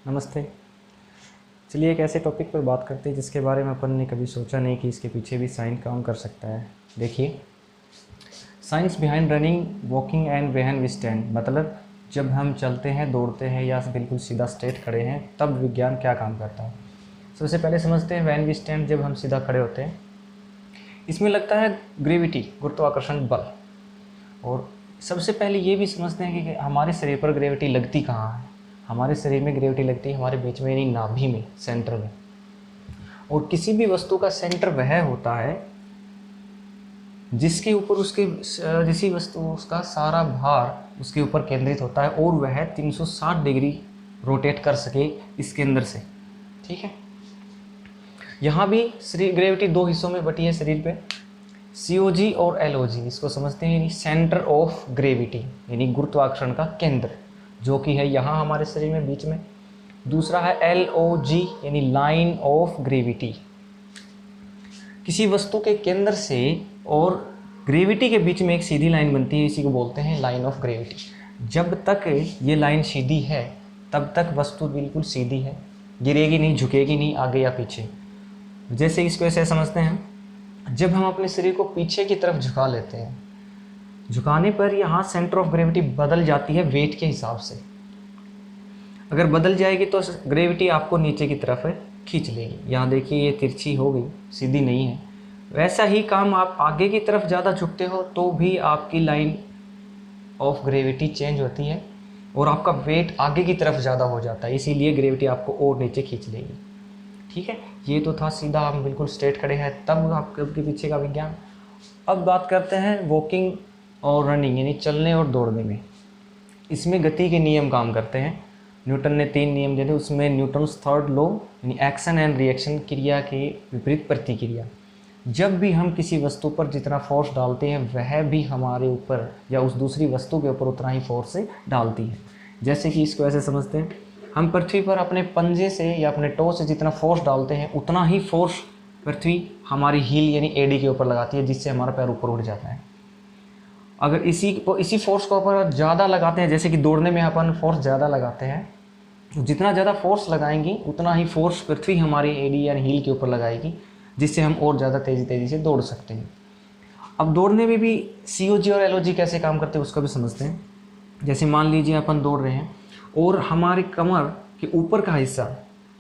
नमस्ते। चलिए एक ऐसे टॉपिक पर बात करते हैं जिसके बारे में अपन ने कभी सोचा नहीं कि इसके पीछे भी साइंस काम कर सकता है। देखिए, science behind running, walking and when we stand, मतलब जब हम चलते हैं, दौड़ते हैं या बिल्कुल सीधा स्ट्रेट खड़े हैं तब विज्ञान क्या काम करता है। सबसे पहले समझते हैं व्हेन वी स्टैंड, जब हम सीधा खड़े होते हैं। इसमें लगता है ग्रेविटी, गुरुत्वाकर्षण बल। और सबसे पहले ये भी समझते हैं कि हमारे शरीर पर ग्रेविटी लगती कहाँ है। हमारे शरीर में ग्रेविटी लगती है हमारे बीच में, यानी नाभि में, सेंटर में। और किसी भी वस्तु का सेंटर वह होता है जिसके ऊपर उसके जिसी वस्तु उसका सारा भार उसके ऊपर केंद्रित होता है और वह 360 डिग्री रोटेट कर सके इसके अंदर से। ठीक है, यहाँ भी शरीर ग्रेविटी दो हिस्सों में बटी है शरीर पे, COG और LOG। इसको समझते हैं यानी सेंटर ऑफ ग्रेविटी, यानी गुरुत्वाकर्षण का केंद्र, जो कि है यहाँ हमारे शरीर में बीच में। दूसरा है LOG यानी लाइन ऑफ ग्रेविटी। किसी वस्तु के केंद्र से और ग्रेविटी के बीच में एक सीधी लाइन बनती है, इसी को बोलते हैं लाइन ऑफ ग्रेविटी। जब तक ये लाइन सीधी है तब तक वस्तु बिल्कुल सीधी है, गिरेगी नहीं, झुकेगी नहीं आगे या पीछे। जैसे इसको ऐसे समझते हैं, जब हम अपने शरीर को पीछे की तरफ झुका लेते हैं, झुकाने पर यहाँ सेंटर ऑफ ग्रेविटी बदल जाती है वेट के हिसाब से। अगर बदल जाएगी तो ग्रेविटी आपको नीचे की तरफ खींच लेगी। यहाँ देखिए ये तिरछी हो गई, सीधी नहीं है। वैसा ही काम आप आगे की तरफ ज़्यादा झुकते हो तो भी आपकी लाइन ऑफ ग्रेविटी चेंज होती है और आपका वेट आगे की तरफ ज़्यादा हो जाता है, इसीलिए ग्रेविटी आपको और नीचे खींच लेगी। ठीक है, ये तो था सीधा, हम बिल्कुल स्ट्रेट खड़े हैं तब आपके पीछे का विज्ञान। अब बात करते हैं वॉकिंग और रनिंग, यानी चलने और दौड़ने में। इसमें गति के नियम काम करते हैं। न्यूटन ने 3 नियम दिए थे, उसमें न्यूटन्स थर्ड लॉ यानी एक्शन एंड रिएक्शन, क्रिया के विपरीत प्रतिक्रिया। जब भी हम किसी वस्तु पर जितना फोर्स डालते हैं वह भी हमारे ऊपर या उस दूसरी वस्तु के ऊपर उतना ही फोर्स डालती है। जैसे कि इसको ऐसे समझते हैं, हम पृथ्वी पर अपने पंजे से या अपने टो से जितना फोर्स डालते हैं उतना ही फोर्स पृथ्वी हमारी हील यानी एडी के ऊपर लगाती है, जिससे हमारा पैर ऊपर उठ जाता है। अगर इसी फोर्स को अपन ज़्यादा लगाते हैं, जैसे कि दौड़ने में अपन फोर्स ज़्यादा लगाते हैं, तो जितना ज़्यादा फोर्स लगाएंगे उतना ही फोर्स पृथ्वी हमारी एडी या हील के ऊपर लगाएगी, जिससे हम और ज़्यादा तेज़ी से दौड़ सकते हैं। अब दौड़ने में भी COG और LOG कैसे काम करते हैं उसका भी समझते हैं। जैसे मान लीजिए अपन दौड़ रहे हैं और हमारे कमर के ऊपर का हिस्सा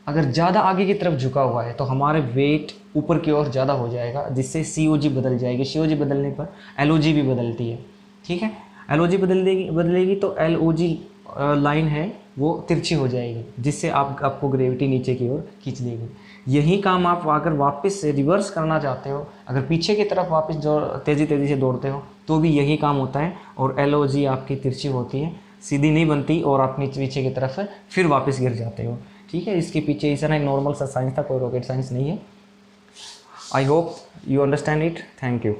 अगर ज़्यादा आगे की तरफ झुका हुआ है तो हमारे वेट ऊपर की ओर ज़्यादा हो जाएगा, जिससे COG बदल जाएगी। COG बदलने पर LOG भी बदलती है। ठीक है, LOG बदलेगी तो LOG लाइन है वो तिरछी हो जाएगी, जिससे आपको ग्रेविटी नीचे की ओर खींच लेगी। यही काम आप अगर वापस से रिवर्स करना चाहते हो, अगर पीछे की तरफ वापस जो तेज़ी से दौड़ते हो तो भी यही काम होता है और LOG आपकी तिरछी होती है, सीधी नहीं बनती और आप पीछे की तरफ फिर वापस गिर जाते हो। ठीक है, इसके पीछे इतना एक नॉर्मल सा साइंस था, कोई रॉकेट साइंस नहीं है। I hope you understand it. Thank you.